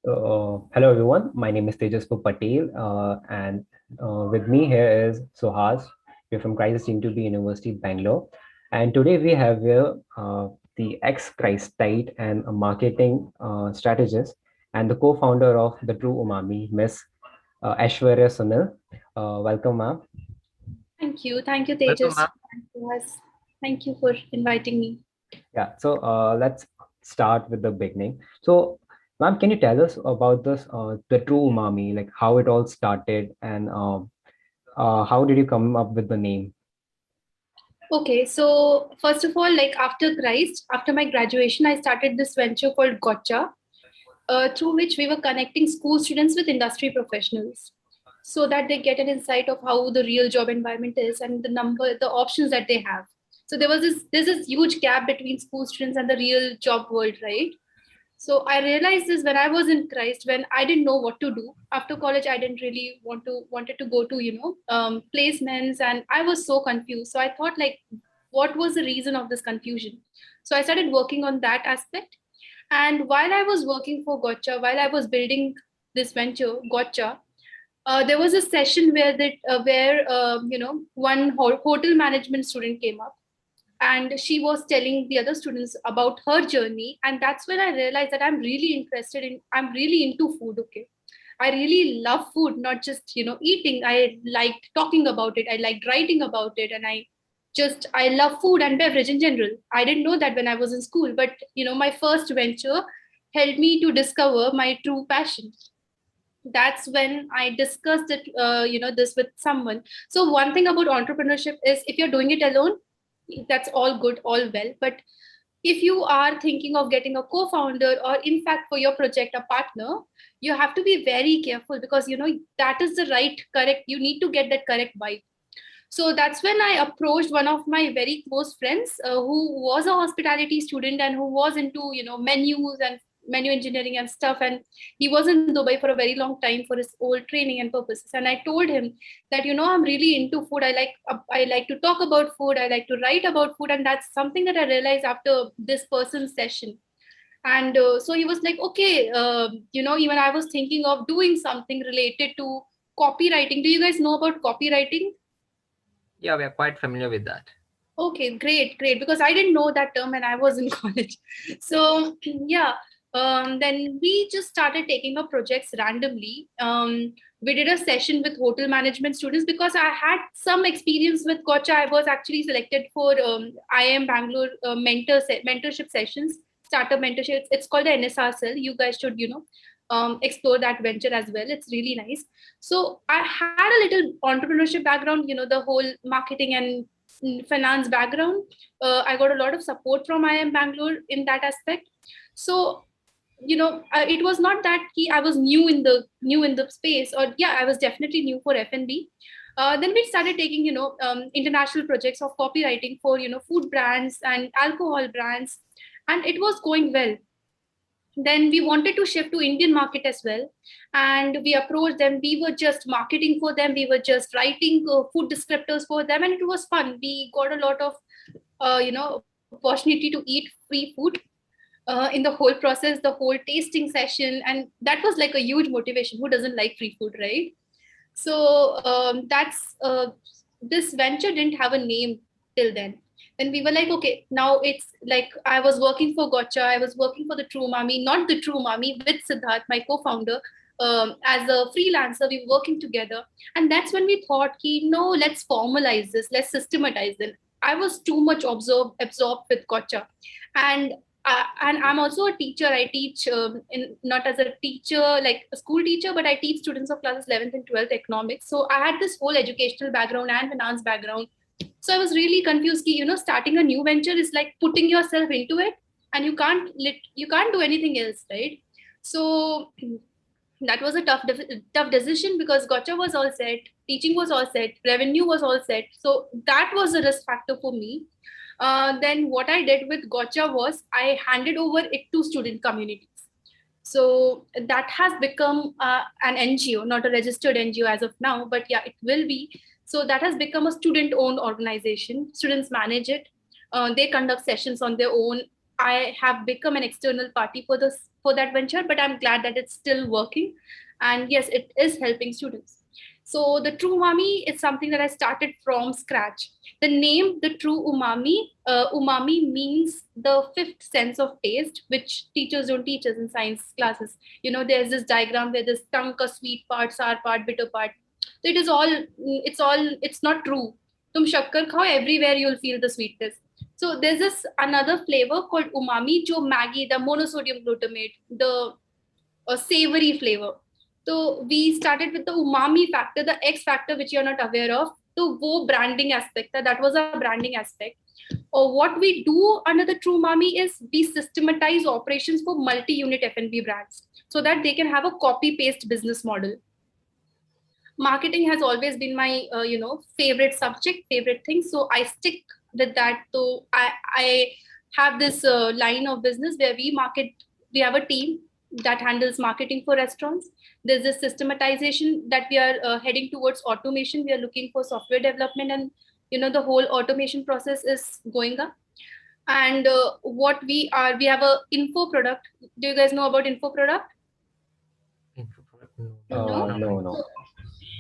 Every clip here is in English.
Hello everyone. My name is Tejasvu Patel, and with me here is Suhas. We're from Crisis Team to be University, Bangalore, and today we have here the ex-Christite and a marketing strategist and the co-founder of the True Umami, Miss Aishwarya Sunil. Welcome, ma'am. Thank you. Thank you, Welcome, Tejas. ma'am. Thank you for inviting me. Yeah. So let's start with the beginning. So, ma'am, can you tell us about this, the True Umami, like how it all started and how did you come up with the name? Okay, so first of all, like after my graduation, I started this venture called Gotcha, through which we were connecting school students with industry professionals so that they get an insight of how the real job environment is and the options that they have. So there's this huge gap between school students and the real job world, right? So I realized this when I was in Christ, when I didn't know what to do after college. I didn't really wanted to go to placements, and I was so confused. So I thought, like, what was the reason of this confusion? So I started working on that aspect. And while I was working for Gotcha, while I was building this venture, Gotcha, there was a session where one hotel management student came up, and she was telling the other students about her journey. And that's when I realized that I'm really into food. Okay, I really love food, not just eating. I liked talking about it, I liked writing about it, and I love food and beverage in general. I didn't know that when I was in school, but my first venture helped me to discover my true passion. That's when I discussed this with someone. So one thing about entrepreneurship is, if you're doing it alone, that's all good, all well. But if you are thinking of getting a co-founder, or in fact for your project a partner, you have to be very careful, because that is the right correct you need to get that correct vibe. So that's when I approached one of my very close friends, who was a hospitality student and who was into menus and menu engineering and stuff. And he was in Dubai for a very long time for his old training and purposes. And I told him that I'm really into food. I like to talk about food. I like to write about food, and that's something that I realized after this person's session. And so he was like, okay, even I was thinking of doing something related to copywriting. Do you guys know about copywriting? Yeah, we are quite familiar with that. Okay, great, great. Because I didn't know that term when I was in college. So yeah, then we just started taking up projects randomly. We did a session with hotel management students because I had some experience with Kocha. I was actually selected for IIM Bangalore mentorship sessions, startup mentorship. It's called the NSR cell. You guys should explore that venture as well. It's really nice. So I had a little entrepreneurship background, the whole marketing and finance background. I got a lot of support from IIM Bangalore in that aspect. So it was not that I was new in the space, or yeah, I was definitely new for F&B. Then we started taking international projects of copywriting for food brands and alcohol brands, and it was going well. Then we wanted to shift to Indian market as well, and we approached them. We were just marketing for them, we were just writing food descriptors for them, and it was fun. We got a lot of opportunity to eat free food in the whole process, the whole tasting session, and that was like a huge motivation. Who doesn't like free food, right? So that's this venture didn't have a name till then. Then we were like, okay, now it's like I was working for Gotcha, I was working for the True Mami, not the True Mami, with Siddharth, my co-founder. As a freelancer, we were working together, and that's when we thought, no, let's formalize this, let's systematize it. I was too much absorbed with Gotcha, and and I'm also a teacher. I teach not as a teacher, like a school teacher, but I teach students of classes 11th and 12th economics. So I had this whole educational background and finance background. So I was really confused. Starting a new venture is like putting yourself into it, and you can't do anything else, right? So that was a tough decision, because Gotcha was all set, teaching was all set, revenue was all set. So that was a risk factor for me. Then what I did with Gotcha was I handed over it to student communities. So that has become an NGO, not a registered NGO as of now, but yeah, it will be. So that has become a student-owned organization. Students manage it. They conduct sessions on their own. I have become an external party for that venture, but I'm glad that it's still working, and yes, it is helping students. So the True Umami is something that I started from scratch. The name, the True Umami, umami means the fifth sense of taste, which teachers don't teach us in science classes. There's this diagram where there's tanka, sweet part, sour part, bitter part. So it's not true. Tum shakkar khao, everywhere you'll feel the sweetness. So there's this another flavor called umami, jo Maggie, the monosodium glutamate, the savory flavor. So we started with the umami factor, the X factor, which you're not aware of. So wo branding aspect, that was a branding aspect. Or what we do under the True Umami is we systematize operations for multi-unit F&B brands so that they can have a copy-paste business model. Marketing has always been my favorite subject, favorite thing, so I stick with that. So I have this line of business where we have a team that handles marketing for restaurants. There's this systematization that we are heading towards automation. We are looking for software development, and the whole automation process is going up. And we have a info product. Do you guys know about info product? No, No. not No, really. no.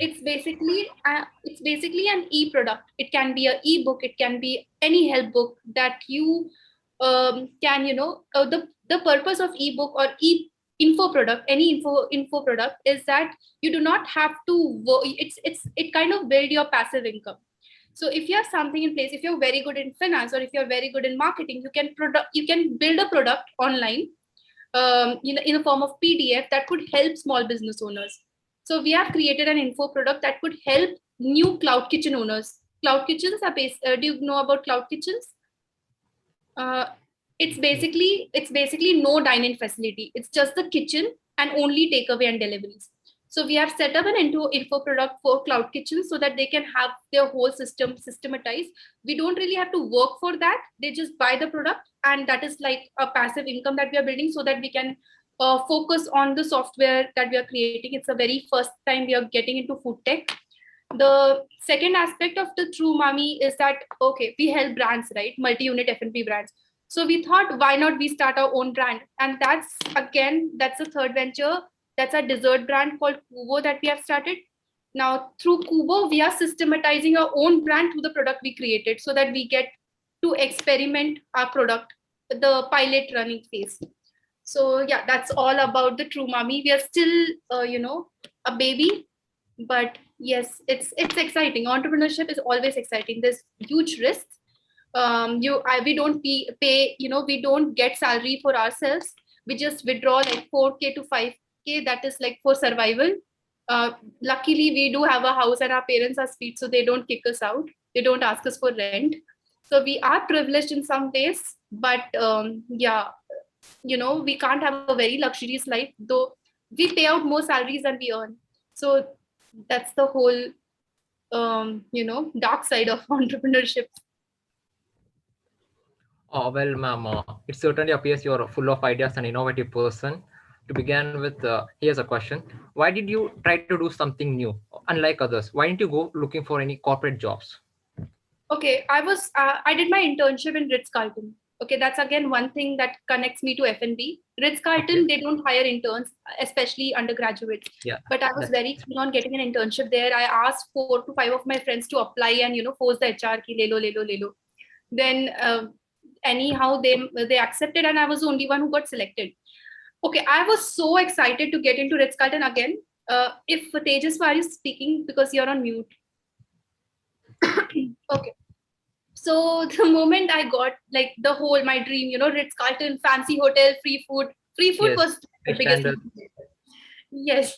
It's basically an e-product. It can be an e-book, it can be any help book that you can the purpose of e-book or info product, any info product, is that you do not have to it kind of build your passive income. So if you have something in place, if you're very good in finance or if you're very good in marketing, you can build a product online, in a form of PDF that could help small business owners. So we have created an info product that could help new cloud kitchen owners. Cloud kitchens are based. Do you know about cloud kitchens? Uh, it's basically no dining facility. It's just the kitchen and only takeaway and deliveries. So we have set up an info product for cloud kitchens so that they can have their whole system systematized. We don't really have to work for that. They just buy the product, and that is like a passive income that we are building so that we can focus on the software that we are creating. It's a very first time we are getting into food tech. The second aspect of the True Mami is that, okay, we help brands, right? Multi-unit F&B brands. So we thought, why not we start our own brand? And that's the third venture. That's a dessert brand called Kubo that we have started. Now through Kubo, we are systematizing our own brand through the product we created so that we get to experiment our product, the pilot running phase. So yeah, that's all about the True Mami. We are still a baby, but yes, it's exciting. Entrepreneurship is always exciting. There's huge risks. We don't pay, we don't get salary for ourselves. We just withdraw like 4K to 5K, that is like for survival. Luckily we do have a house and our parents are sweet, so they don't kick us out, they don't ask us for rent. So we are privileged in some ways, but yeah, we can't have a very luxurious life, though we pay out more salaries than we earn. So that's the whole dark side of entrepreneurship. Oh, well, ma'am, it certainly appears you're full of ideas and innovative person. To begin with, here's a question. Why did you try to do something new, unlike others? Why didn't you go looking for any corporate jobs? Okay, I did my internship in Ritz Carlton. Okay, that's again one thing that connects me to F&B. Ritz Okay. Carlton, they don't hire interns, especially undergraduates. Yeah, But I was that's very keen on getting an internship there. I asked 4 to 5 of my friends to apply and force the HR ki le lo. Then anyhow they accepted, and I was the only one who got selected. Okay, I was so excited to get into Ritz Carlton again. If Tejaswari is speaking, because you're on mute. Okay. So the moment I got like the whole my dream, Ritz Carlton, fancy hotel, free food yes, was high the biggest standard. motivator. Yes.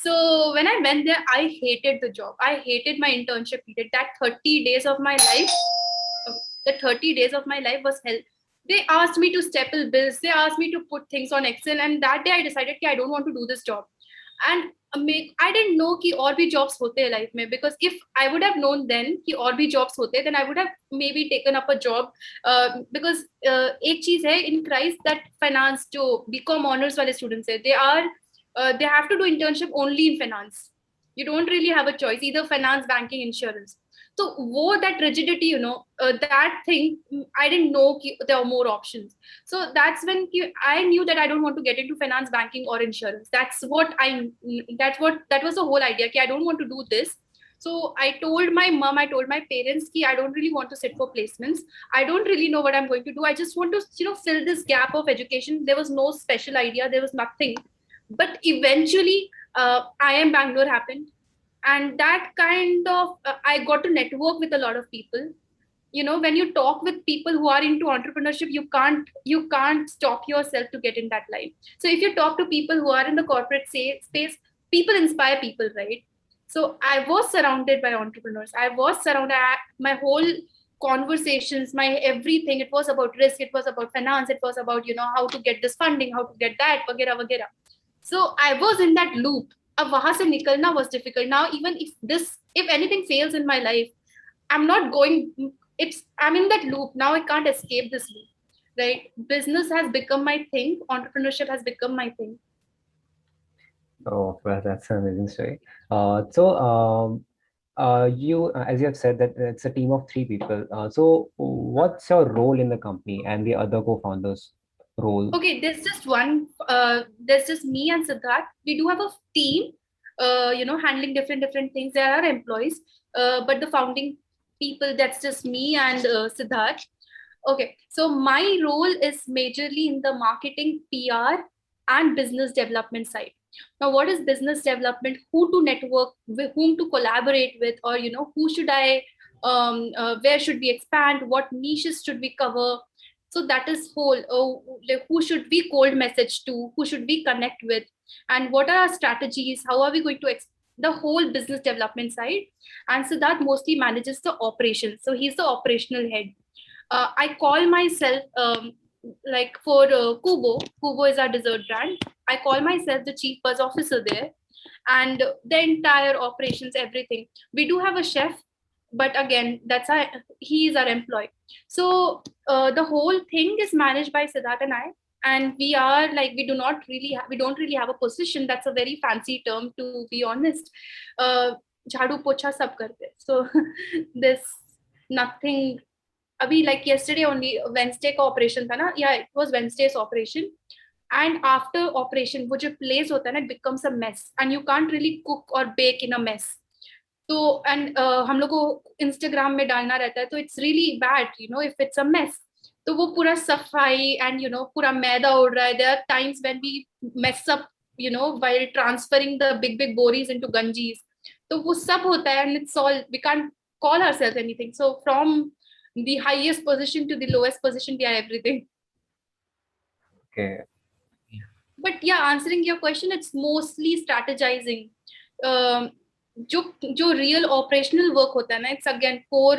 So when I went there, I hated the job. I hated my internship period. That 30 days of my life, the 30 days of my life was hell. They asked me to staple bills. They asked me to put things on Excel. And that day I decided that I don't want to do this job. And I didn't know कि और भी jobs होते हैं life में, because if I would have known then कि और भी jobs होते, then I would have maybe taken up a job, because एक चीज है in Christ that finance जो BCom honors वाले students है, they have to do internship only in finance. You don't really have a choice, either finance, banking, insurance. So that rigidity, that thing, I didn't know there were more options. So that's when I knew that I don't want to get into finance, banking, or insurance. That was the whole idea. I don't want to do this. So I told my mom, I told my parents, I don't really want to sit for placements. I don't really know what I'm going to do. I just want to, fill this gap of education. There was no special idea. There was nothing. But eventually, IIM Bangalore happened. And that kind of, I got to network with a lot of people. When you talk with people who are into entrepreneurship, you can't stop yourself to get in that line. So if you talk to people who are in the corporate space, people inspire people, right? So I was surrounded by entrepreneurs. I was surrounded. My whole conversations, my everything, it was about risk, it was about finance, it was about how to get this funding, how to get that, वगैरह वगैरह. So I was in that loop. अब वहां से निकलना was difficult. Now even if anything fails in my life, I'm not going. I'm in that loop now. I can't escape this loop, right? Business has become my thing. Entrepreneurship has become my thing. Oh, well, that's an amazing story. You, as you have said, that it's a team of three people. So, what's your role in the company and the other co-founders' role? Okay, there's just one. There's just me and Siddharth. We do have a team. Handling different things. There are employees, but the founding people, that's just me and Siddharth. Okay, so my role is majorly in the marketing, PR, and business development side. Now, what is business development? Who to network with, whom to collaborate with, or who should I, where should we expand? What niches should we cover? So that is whole. Oh, like who should we cold message to? Who should we connect with? And what are our strategies? How are we going to the whole business development side? And so that mostly manages the operations. So he's the operational head. I call myself, like for Kubo is our dessert brand. I call myself the chief buzz officer there, and the entire operations, everything. We do have a chef, but again, he is our employee. So the whole thing is managed by Siddharth and I, and we are like we don't really have a position. That's a very fancy term, to be honest. Jhadu pocha sab karte. So there's nothing. अभी like yesterday only Wednesday का operation था ना, yeah, it was Wednesday's operation. And after operation वो जो place होता है ना, it becomes a mess and you can't really cook or bake in a mess. तो and हम लोग को Instagram में डालना रहता है, तो it's really bad, if it's a mess. तो वो पूरा सफाई and पूरा मैदा उड़ रहा है. There are times when we mess up, while transferring the big boris into ganjis. तो वो सब होता है and it's all, we can't call ourselves anything. So from the highest position to the lowest position, we are everything. Okay. But yeah, answering your question, it's mostly strategizing. जो real operational work होता है ना, it's again for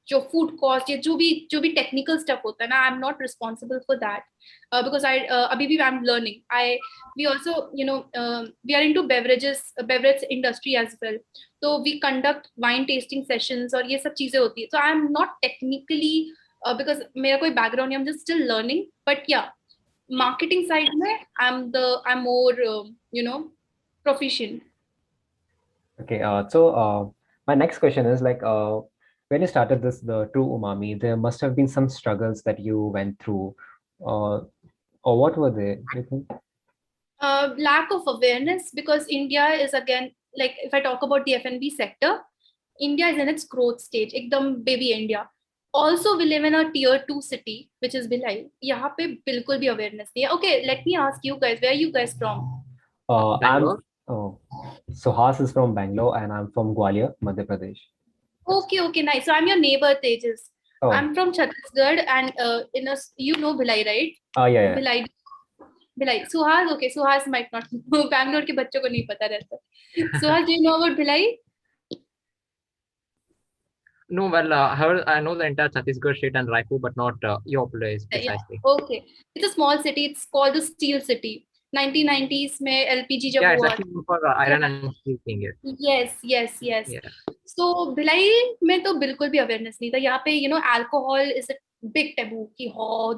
जो food cost या जो भी technical stuff होता है ना, I'm not responsible for that, because अभी भी I'm learning. We also we are into beverage industry as well. So we conduct wine tasting sessions और ये सब चीजें होती है. So I'm not technically because मेरा कोई background नहीं, I'm just still learning. But yeah, marketing side में I'm more proficient. Okay. My next question is like, when you started the True Umami, there must have been some struggles that you went through, or what were they? Do you think? Lack of awareness, because India is, again, like if I talk about the F&B sector, India is in its growth stage, ekdam baby India. Also, we live in a tier 2 city, which is Bhilai. यहाँ पे बिल्कुल भी awareness नहीं है. Okay, let me ask you guys, where are you guys from? Bangalore. Suhas is from Bangalore and I'm from Gwalior, Madhya Pradesh. Okay, nice. So I'm your neighbor, Tejas. Oh. I'm from Chhattisgarh, and Bhilai, right? Yeah. Bhilai. Suhas might not know. Bangalore के बच्चों को नहीं पता रहता. Suhas, do you know about Bhilai? No, well, I know the entire Chhattisgarh state and Raipur, but not your place precisely. Yeah. Okay, it's a small city. It's called the Steel City. 1990s में LPG जब Yeah, it's हुआ. actually known for iron and steel thing here. Yes. Yeah. So Bhilai में तो बिल्कुल भी awareness नहीं था. यहाँ पे alcohol is a big taboo कि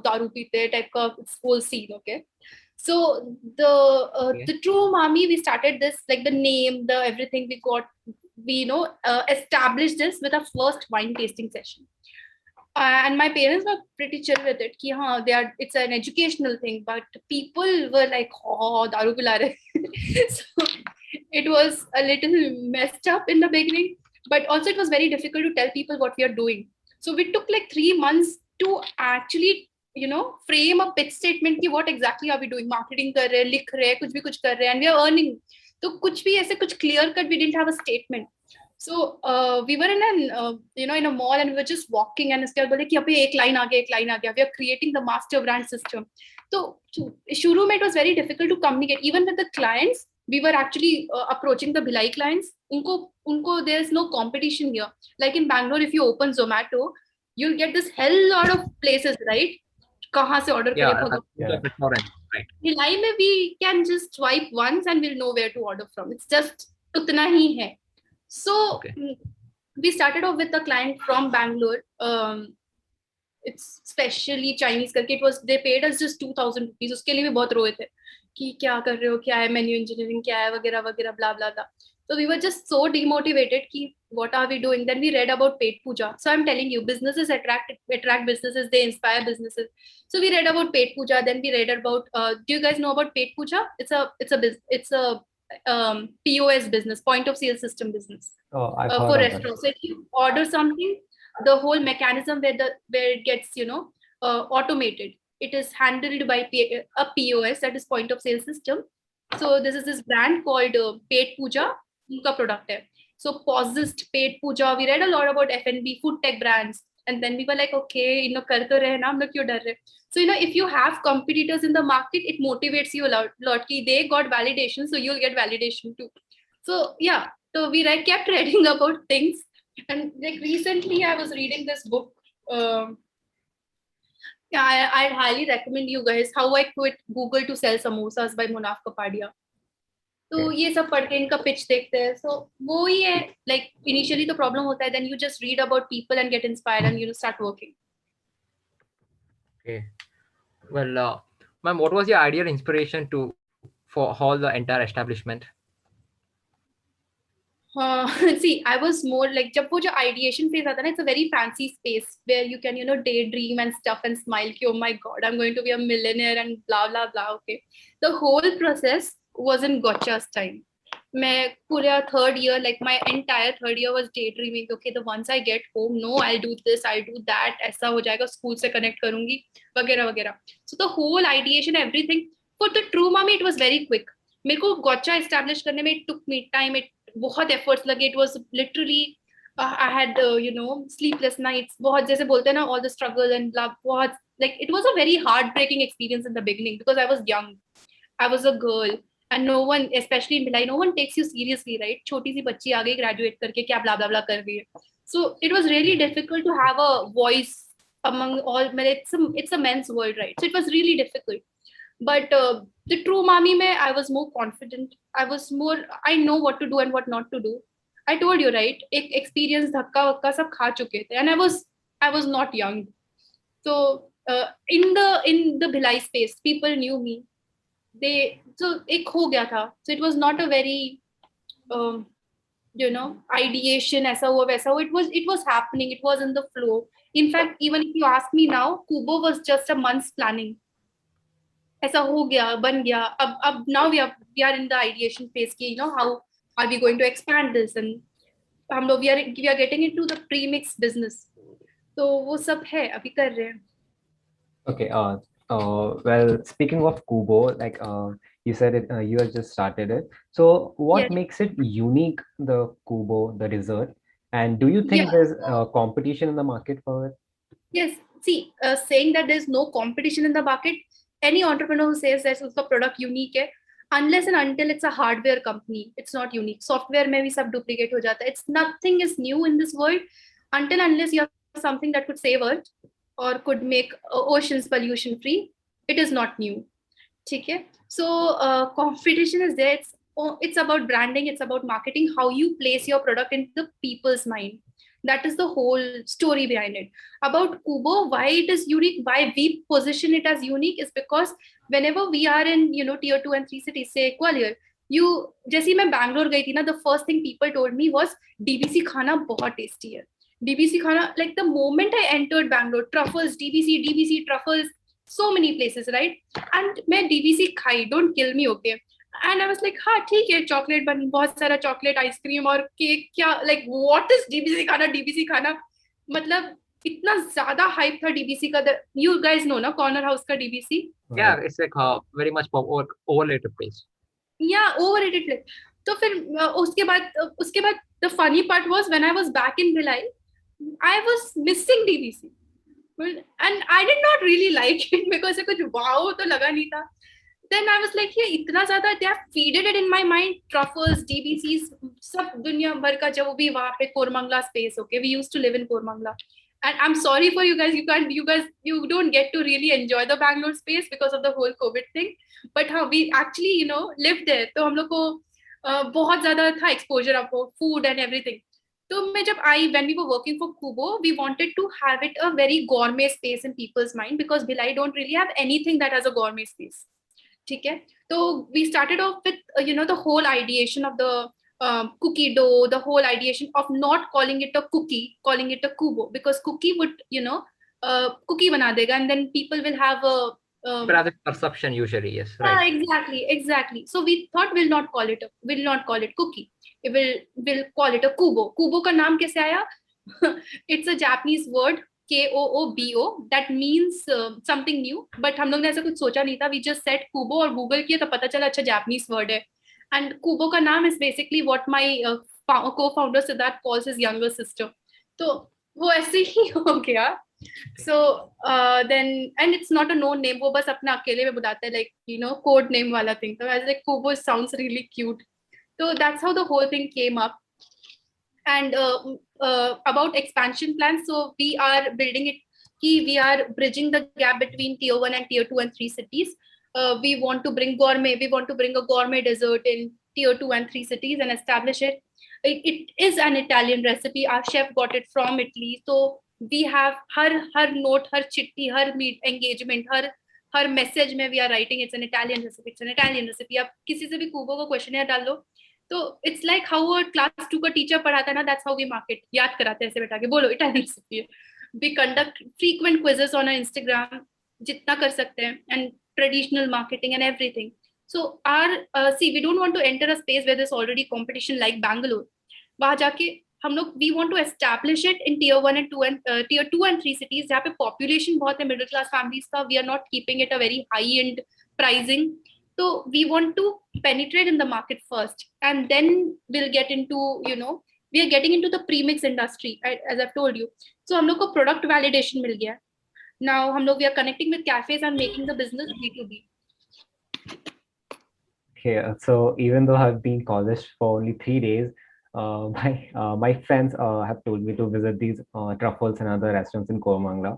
दारू पीते type का whole scene. Okay. So the true Umami, we started this, like the name, the everything we got, we established this with our first wine tasting session. And my parents were pretty chill with it. Ki, haan, it's an educational thing, but people were like, oh, daru pila rahe. So it was a little messed up in the beginning, but also it was very difficult to tell people what we are doing. So we took like 3 months to actually, frame a pitch statement ki what exactly are we doing. Marketing kar rahe, likh rahe, kuch bhi kuch kar rahe, and we are earning. So kuch bhi aise kuch clear cut, we didn't have a statement. So we were in in a mall, and we were just walking, and उसके बाद बोले कि अभी एक line आ गया, एक line आ गया. We are creating the master brand system. So शुरू में it was very difficult to communicate even with the clients. We were actually approaching the Bhilai clients. उनको there is no competition here. Like in Bangalore, if you open Zomato, you'll get this hell lot of places, right? कहाँ से order करें भगवान. Right. Bhilai में we can just swipe once and we'll know where to order from. It's just उतना ही है. So we started off with a client from Bangalore. It's specially Chinese करके. It was, they paid us just 2,000 rupees. उसके लिए भी बहुत रोए थे कि क्या कर रहे हो, क्या है मेन्यू इंजीनियरिंग, क्या है वगैरह वगैरह blah blah blah. So we were just so demotivated कि what are we doing? Then we read about paid puja. So I'm telling you, businesses attract businesses, they inspire businesses. So we read about paid puja. Then we read about do you guys know about paid puja? It's a POS business, point of sale system business, I've heard for of restaurants. So if you order something, the whole mechanism where it gets automated, it is handled by a POS, that is point of sale system. So this is this brand called Paid Puja. उनका product है. So Posist, Paid Puja. We read a lot about F&B, food tech brands, and then we were like, okay, कर तो रहे ना, हम लोग क्यों डर रहे? So if you have competitors in the market, it motivates you a lot. Ki they got validation, so you'll get validation too. So yeah, so we kept reading about things, and like recently I was reading this book. Yeah, I'd highly recommend you guys, How I Quit Google to Sell Samosas by Munaf Kapadia. तो ये सब पढ़ के इनका pitch देखते हैं. So वो ही है, like initially the problem होता है, then you just read about people and get inspired and start working. Okay. Well, ma'am, what was your ideal inspiration for all the entire establishment? See, I was more like, जब वो जो ideation phase आता है ना, it's a very fancy space where you can daydream and stuff and smile कि oh my god, I'm going to be a millionaire and blah blah blah. Okay, the whole process was in Gotcha's time. मैं पूरा third year, like my entire third year was daydreaming. Okay, the once I get home, no, I'll do this, I'll do that. ऐसा हो जाएगा, school से connect करूँगी, वगैरह वगैरह. So the whole ideation, everything. For the true mommy, it was very quick. मेरे को Gotcha establish करने में it took me time. It बहुत efforts लगे. It was literally I had sleepless nights. बहुत जैसे बोलते हैं ना, all the struggle and blah. बहुत like it was a very heartbreaking experience in the beginning because I was young. I was a girl. And no one, especially in Bhilai, no one takes you seriously, right? छोटी सी बच्ची आ गई graduate करके क्या blah blah blah कर रही है. So it was really difficult to have a voice among all. It's a men's world, right? So it was really difficult. But the true mommy mein, I was more confident. I know what to do and what not to do. I told you, right? एक experience धक्का वक्का सब खा चुके थे, and I was not young. So in the Bhilai space, people knew me. So एक हो गया था. So it was not a very ideation ऐसा हुआ वैसा हुआ. It was happening. It was in the flow. In fact, even if you ask me now, Kubo was just a month's planning. ऐसा हो गया, बन गया. अब now we are in the ideation phase की, how are we going to expand this, and हम लोग we are getting into the premix business. तो वो सब है, अभी कर रहे हैं. Okay. Well, speaking of Kubo, like you said it, you have just started it. So what makes it unique, the Kubo, the dessert? And do you think there's competition in the market for it? Yes. See, saying that there's no competition in the market, any entrepreneur who says that उसका product unique है, unless and until it's a hardware company, it's not unique. Software में भी सब duplicate हो जाता है. Nothing is new in this world unless you have something that could save Earth or could make oceans pollution free. It is not new. ठीक है? So competition is there. It's about branding. It's about marketing. How you place your product in the people's mind. That is the whole story behind it. About Kubo, why it is unique, why we position it as unique is because whenever we are in, tier 2 and 3 cities, say Gwalior, you, जैसे ही मैं बैंगलोर गई थी ना, the first thing people told me was DBC खाना बहुत tasty है, DBC खाना. Like the moment I entered Bangalore, truffles, DBC truffles, so many places, right? And मैं डीबीसी खाई, don't kill me, okay? And I was like, हाँ ठीक है, chocolate बन, बहुत सारा चॉकलेट, आइसक्रीम और केक, क्या, like what is डीबीसी खाना, मतलब इतना ज्यादा हाइप था डीबीसी का. यू गाइस नो ना कॉर्नर हाउस का DBC? Yeah, it's like very much overrated place. या ओवररेटेड प्लेस. तो फिर उसके बाद the funny part was when I was back in Bhilai, I was missing DBC, and I did not really like it because कुछ wow तो लगा नहीं था. Then I was like, ये इतना ज्यादा they have feeded it in my mind, truffles, DBCs, सब दुनिया भर का, जब वो भी वहाँ पे Koramangala space, okay, we used to live in Koramangala, and I'm sorry for you guys, you don't get to really enjoy the Bangalore space because of the whole COVID thing, but हाँ, we actually lived there, तो हम लोग को बहुत ज्यादा था exposure of food and everything. तो मैं जब आई, when we were working for Kubo, we wanted to have it a very gourmet space in people's mind, because Bhilai don't really have anything that has a gourmet space. ठीक है, तो we started off with the whole ideation of the cookie dough, the whole ideation of not calling it a cookie, calling it a kubo, because cookie would cookie bana dega, and then people will have a But other perception usually, yes, right. exactly. So we thought we'll not call it cookie, we'll call it a kubo. Kubo का नाम कैसे आया? It's a Japanese word, KOOBO, that means something new, but हम लोग ने ऐसा कुछ सोचा नहीं था. We just said Kubo और Google किया तो पता चला अच्छा Japanese word है. And Kubo का नाम is basically what my co-founder Siddharth calls his younger sister. तो वो ऐसे ही हो गया. So then, and it's not a known name, वो बस अपना अकेले में बुलाता है, like code name वाला thing. So I was like, Kubo sounds really cute. So that's how the whole thing came up. And about expansion plans, so we are building it, we are bridging the gap between tier 1 and tier 2 and 3 cities. We want to bring a gourmet dessert in tier 2 and 3 cities and establish it. It is an Italian recipe, our chef got it from Italy, so we have her note, her chitti, her meet engagement, her message में we are writing it's an Italian recipe. आप किसी से भी Kubo को question डाल लो, तो it's like how a class 2 का teacher पढ़ाता है ना, दैट्स हाउ वी मार्केट, याद कराते हैं ऐसे बैठा के, बोलो इटालियन रेसिपी है. We conduct frequent quizzes on Instagram, जितना कर सकते हैं, and traditional marketing and everything. So are see we don't want to enter a space where there is already competition like Bangalore. वहां जाके हम लोग we want to establish it in tier 1 and 2 and tier 2 and 3 cities, जहाँ पे population बहुत है middle class families का. We are not keeping it a very high end pricing. So we want to penetrate in the market first, and then we'll get into, we are getting into the premix industry, as I've told you. So हम लोग को product validation मिल गया. Now हम लोग we are connecting with cafes and making the business B2B. Okay, so even though I've been college for only 3 days, my friends have told me to visit these truffles and other restaurants in Koramangala.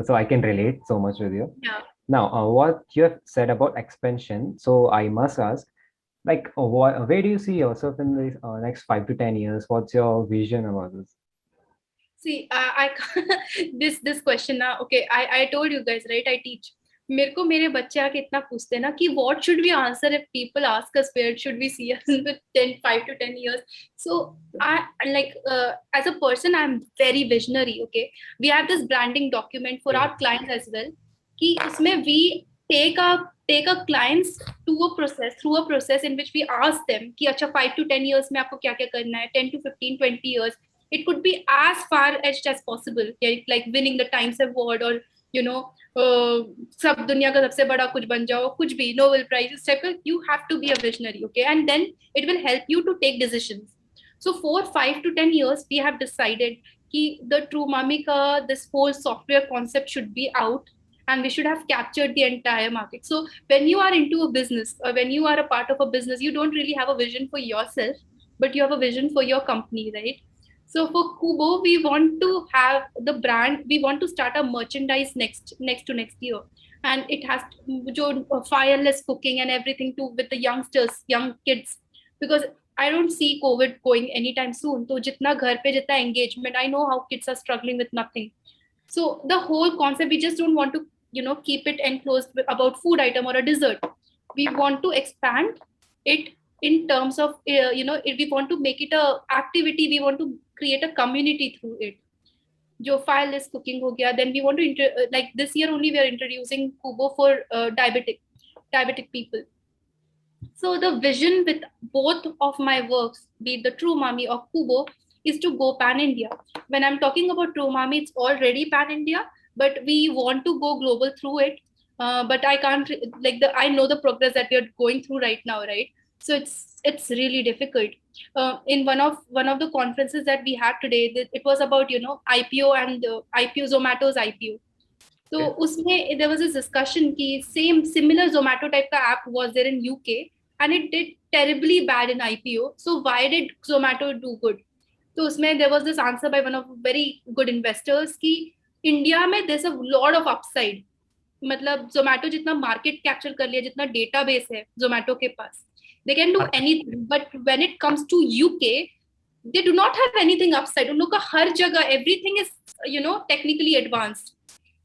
So I can relate so much with you. Yeah. Now, what you have said about expansion, so I must ask, like, where do you see yourself in the next 5 to 10 years? What's your vision about this? See, this question now. Okay, I told you guys, right? I teach. मेरे को मेरे बच्चे आके इतना पूछते हैं ना कि what should we answer if people ask us where should we see us in 5 to 10 years. So I like as a person I'm very visionary. Okay, we have this branding document for our clients as well, कि इसमें we take a clients through a process in which we ask them कि अच्छा 5 to 10 years में आपको क्या क्या करना है, 10 to 15 20 years. It could be as far edged as possible, like winning the Times Award or सब दुनिया का सबसे बड़ा कुछ बन जाओ, कुछ भी Nobel Prize, इस टाइप का. You have to be a visionary, okay, and then it will help you to take decisions. So for 5 to 10 years we have decided कि the True Umami का this whole software concept should be out, and we should have captured the entire market. So when you are into a business, or when you are a part of a business, you don't really have a vision for yourself, but you have a vision for your company, right? So for Kubo, we want to have the brand, we want to start a merchandise next to next year, and it has fireless cooking and everything to with the youngsters, young kids, because I don't see COVID going anytime soon. So jitna ghar pe jitna engagement, I know how kids are struggling with nothing. So the whole concept, we just don't want to keep it enclosed about food item or a dessert. We want to expand it in terms of if we want to make it a activity, we want to create a community through it. जो fireless cooking हो गया, then we want to like this year only we are introducing kubo for diabetic people. So the vision with both of my works, be it the True Umami or Kubo, is to go pan India. When I'm talking about True Umami, it's already pan India, but we want to go global through it. But I can't I know the progress that we are going through right now, right? So it's really difficult. In one of the conferences that we had today, it was about IPO and IPO, Zomato's IPO. So उसमें there was a discussion कि similar Zomato type का app was there in UK and it did terribly bad in IPO. So why did Zomato do good? तो उसमें there was this answer by one of very good investors कि India में there's a lot of upside. मतलब Zomato जितना market capture कर लिया, जितना database है Zomato के पास, they can do anything. But when it comes to UK, they do not have anything upside. उन लोग का हर जगह everything is technically advanced.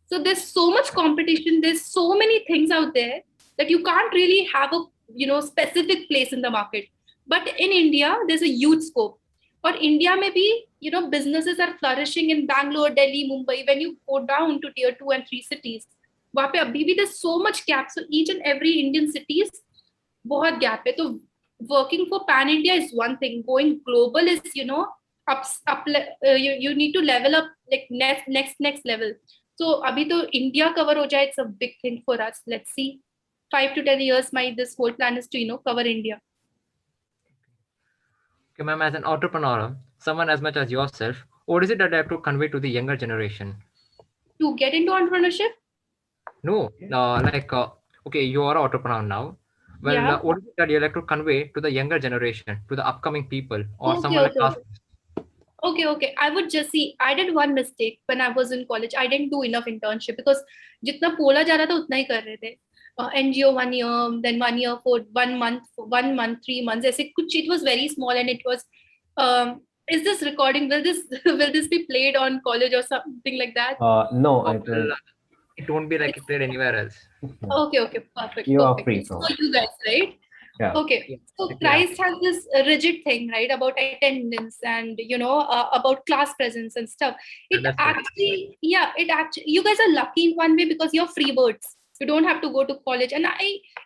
So there's so much competition, there's so many things out there that you can't really have a specific place in the market. But in India, there's a huge scope. Or India maybe businesses are flourishing in Bangalore, Delhi, Mumbai. When you go down to tier 2 and 3 cities, वहाँ पे अभी भी there's so much gap. So each and every Indian cities बहुत gap है. तो working for pan India is one thing. Going global is you need to level up like next level. So abhi to India cover ho jaye, it's a big thing for us. Let's see. 5 to 10 years, this whole plan is to cover India. Okay, ma'am, as an entrepreneur, someone as much as yourself, what is it that I have to convey to the younger generation? To get into entrepreneurship? No, okay, you are an entrepreneur now. Well, Yeah. what is it that you like to convey to the younger generation, to the upcoming people, or Okay, someone like okay, us? okay. I would just see, I did one mistake when I was in college. I didn't do enough internship because जितना बोला जा रहा था उतना ही कर रहे थे. NGO 1 year, then 1 year for 1 month, 1 month, 3 months. ऐसे कुछ, it was very small and it was. Is this recording? Will this be played on college or something like that? No, It won't be like played anywhere else. Okay, perfect. You are Perfect. free It's from. for you guys, right? Yeah. Okay. So Christ has this rigid thing, right, about attendance and about class presence and stuff. It actually, you guys are lucky in one way because you're free birds. You don't have to go to college, and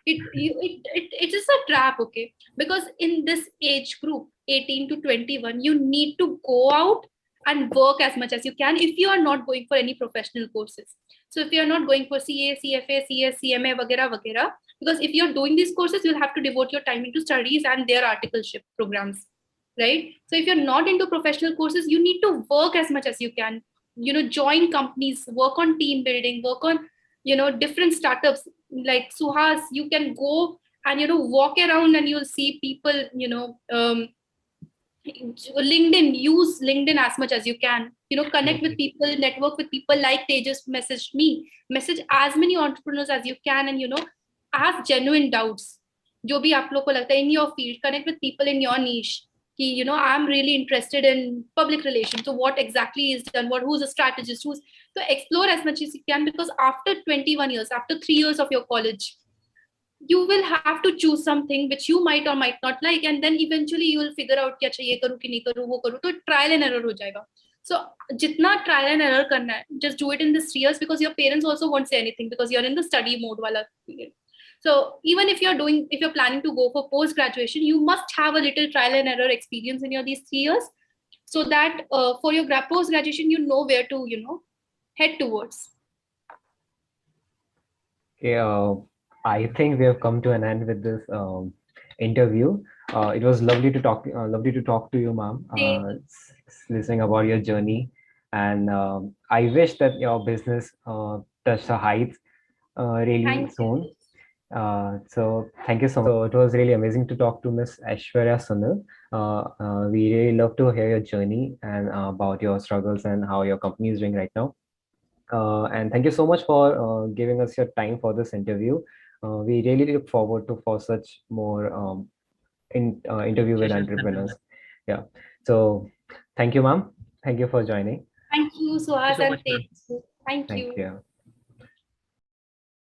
it is a trap, okay? Because in this age group, 18 to 21, you need to go out and work as much as you can if you are not going for any professional courses. So if you are not going for CA, CFA, CS, CMA, वगैरह वगैरह, because if you're doing these courses, you'll have to devote your time into studies and their articleship programs, right? So if you're not into professional courses, you need to work as much as you can. Join companies, work on team building, work on different startups. Like Suhas, you can go and walk around and you'll see people. LinkedIn, use LinkedIn as much as you can. Connect with people, network with people. Like they just messaged me, message as many entrepreneurs as you can, and ask genuine doubts. जो भी आप लोग को लगता है in your field, connect with people in your niche. कि I'm really interested in public relations. So what exactly is done? Who's a strategist? So explore as much as you can, because after 21 years, after 3 years of your college, you will have to choose something which you might or might not like, and then eventually you will figure out कि अच्छा ये करूँ कि नहीं करूँ, वो करूँ, तो trial and error हो जाएगा. So जितना trial and error करना है, just do it in this 3 years, because your parents also won't say anything because you're in the study mode वाला period. So even if you're planning to go for post graduation, you must have a little trial and error experience in these 3 years, so that for your post graduation you know where to head towards. Okay, I think we have come to an end with this interview. It was lovely to talk to you, ma'am. Listening about your journey, and I wish that your business touch the heights really soon. So thank you so much. So it was really amazing to talk to Miss Aishwarya Sunil. We really love to hear your journey and about your struggles and how your company is doing right now. And thank you so much for giving us your time for this interview. We really look forward to for such more interview with entrepreneurs. Yeah. So thank you, ma'am. Thank you for joining. Thank you, Suhas, and Thank you so much, ma'am. Thank you. Thank you.